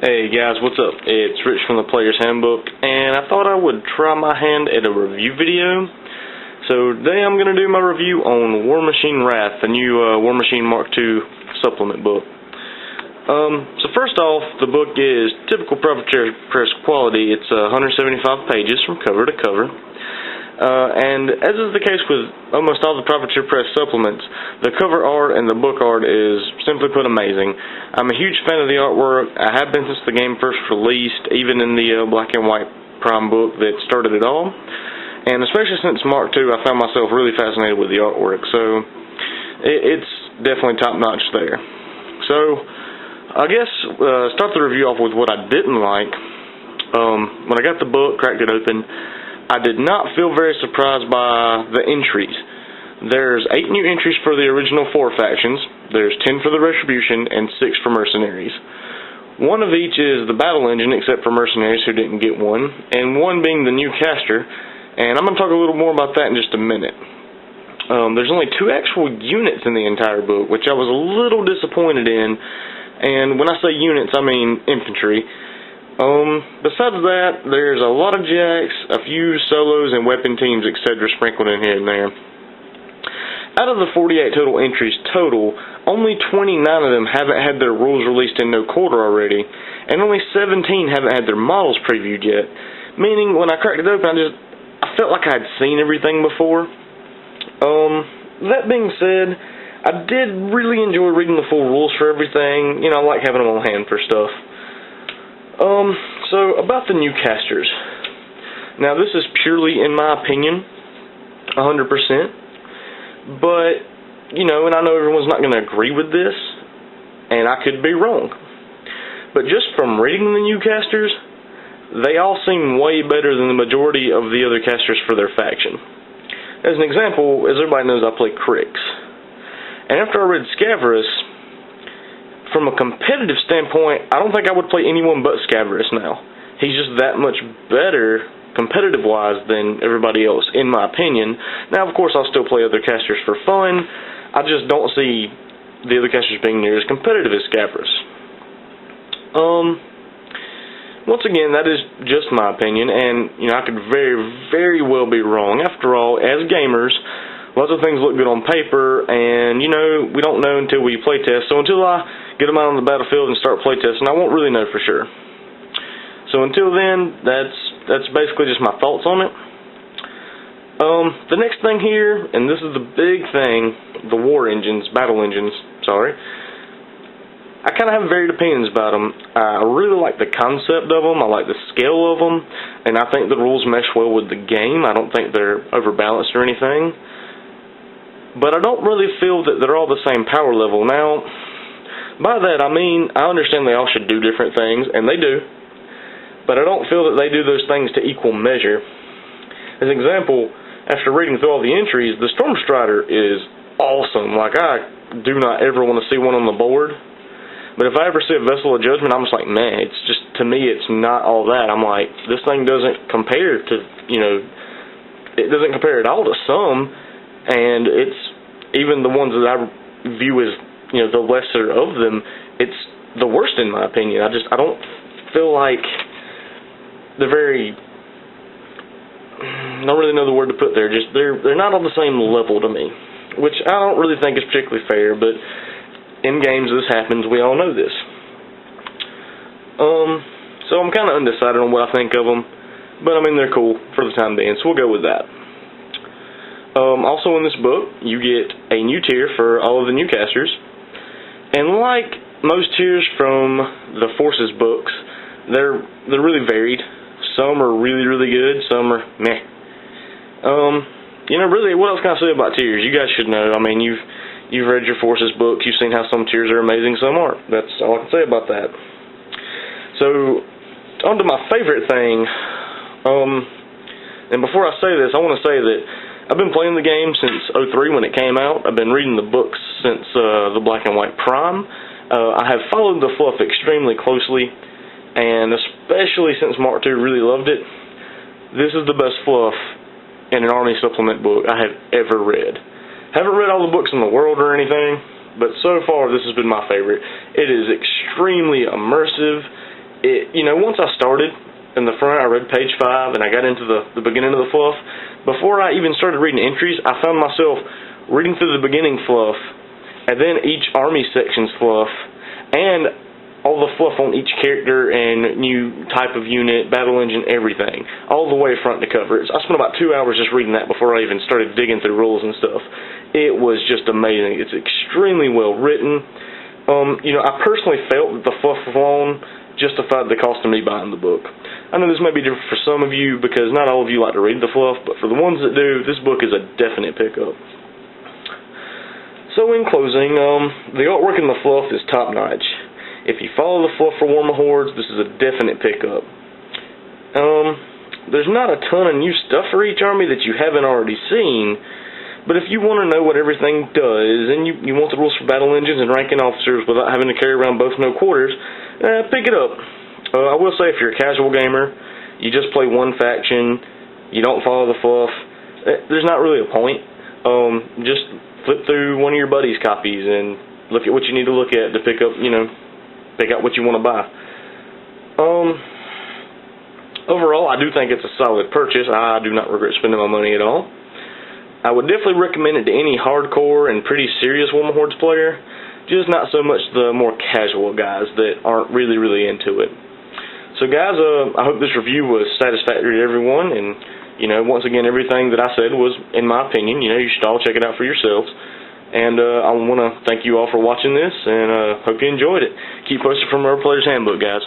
Hey guys, what's up? It's Rich from the Player's Handbook, and I thought I would try my hand at a review video. So today I'm going to do my review on Warmachine Wrath, the new Warmachine Mark II supplement book. So first off, the book is typical proprietary press quality. It's 175 pages from cover to cover. And as is the case with almost all the proprietary press supplements, the cover art and the book art is simply put amazing. I'm a huge fan of the artwork. I have been since the game first released, even in the black and white Prime book that started it all. And especially since Mark II, I found myself really fascinated with the artwork. So it's definitely top notch there. So I guess start the review off with what I didn't like. When I got the book, cracked it open, I did not feel very surprised by the entries. There's 8 new entries for the original 4 factions, there's 10 for the Retribution, and 6 for Mercenaries. One of each is the battle engine, except for Mercenaries who didn't get one, and one being the new caster, and I'm going to talk a little more about that in just a minute. There's only 2 actual units in the entire book, which I was a little disappointed in, and when I say units, I mean infantry. Besides that, there's a lot of jacks, a few solos and weapon teams, etc. sprinkled in here and there. Out of the 48 total entries only 29 of them haven't had their rules released in no quarter already, and only 17 haven't had their models previewed yet, meaning when I cracked it open, I felt like I had seen everything before. That being said, I did really enjoy reading the full rules for everything. You know, I like having them on hand for stuff. So about the new casters. Now this is purely in my opinion, 100%, but, you know, and I know everyone's not going to agree with this, and I could be wrong. But just from reading the new casters, they all seem way better than the majority of the other casters for their faction. As an example, as everybody knows, I play Crix. And after I read Scaverous, from a competitive standpoint, I don't think I would play anyone but Scaverous now. He's just that much better, competitive-wise, than everybody else, in my opinion. Now, of course, I'll still play other casters for fun. I just don't see the other casters being near as competitive as Scaverous. Once again, that is just my opinion, and, you know, I could very, very well be wrong. After all, as gamers, lots of things look good on paper, and, you know, we don't know until we playtest. So until I get them out on the battlefield and start playtesting, I won't really know for sure. So until then, that's basically just my thoughts on it. The next thing here, and this is the big thing, the battle engines, sorry. I kind of have varied opinions about them. I really like the concept of them, I like the scale of them, and I think the rules mesh well with the game. I don't think they're overbalanced or anything. But I don't really feel that they're all the same power level. Now, by that I mean, I understand they all should do different things, and they do, but I don't feel that they do those things to equal measure. As an example, after reading through all the entries, the Stormstrider is awesome. Like, I do not ever want to see one on the board, but if I ever see a Vessel of Judgment, I'm just like, man, it's just, to me, it's not all that. I'm like, this thing doesn't compare to, you know, it doesn't compare at all to some, and it's, even the ones that I view as, you know, the lesser of them, it's the worst in my opinion. I don't feel like they're very, I don't really know the word to put there, just they're not on the same level to me, which I don't really think is particularly fair, but in games this happens, we all know this. So I'm kind of undecided on what I think of them, but I mean, they're cool for the time being, so we'll go with that. Also in this book, you get a new tier for all of the new casters. And like most tiers from the Forces books, they're really varied. Some are really, really good, some are meh. You know, really, what else can I say about tiers? You guys should know. I mean, you've read your Forces books, you've seen how some tiers are amazing, some aren't. That's all I can say about that. So, on to my favorite thing. And before I say this, I want to say that I've been playing the game since '03 when it came out. I've been reading the books since the black and white Prime. I have followed the fluff extremely closely, and especially since Mark II really loved it, this is the best fluff in an Army supplement book I have ever read. Haven't read all the books in the world or anything, but so far this has been my favorite. It is extremely immersive. once I started in the front, I read page 5, and I got into the beginning of the fluff. Before I even started reading entries, I found myself reading through the beginning fluff, and then each army section's fluff, and all the fluff on each character and new type of unit, battle engine, everything, all the way front to cover. I spent about 2 hours just reading that before I even started digging through rules and stuff. It was just amazing. It's extremely well written. I personally felt that the fluff alone justified the cost of me buying the book. I know this may be different for some of you because not all of you like to read the fluff, but for the ones that do, this book is a definite pickup. So in closing, the artwork in the fluff is top-notch. If you follow the fluff for Warmahordes, this is a definite pickup. There's not a ton of new stuff for each army that you haven't already seen, but if you want to know what everything does, and you want the rules for battle engines and ranking officers without having to carry around both no quarters, pick it up. I will say, if you're a casual gamer, you just play one faction, you don't follow the fluff, there's not really a point. Just flip through one of your buddy's copies and look at what you need to look at to pick up, pick out what you want to buy. Overall, I do think it's a solid purchase. I do not regret spending my money at all. I would definitely recommend it to any hardcore and pretty serious Warmahordes player, just not so much the more casual guys that aren't really into it. So guys, I hope this review was satisfactory to everyone, and once again, everything that I said was, in my opinion. You should all check it out for yourselves. And I want to thank you all for watching this, and hope you enjoyed it. Keep posting from our Player's Handbook, guys.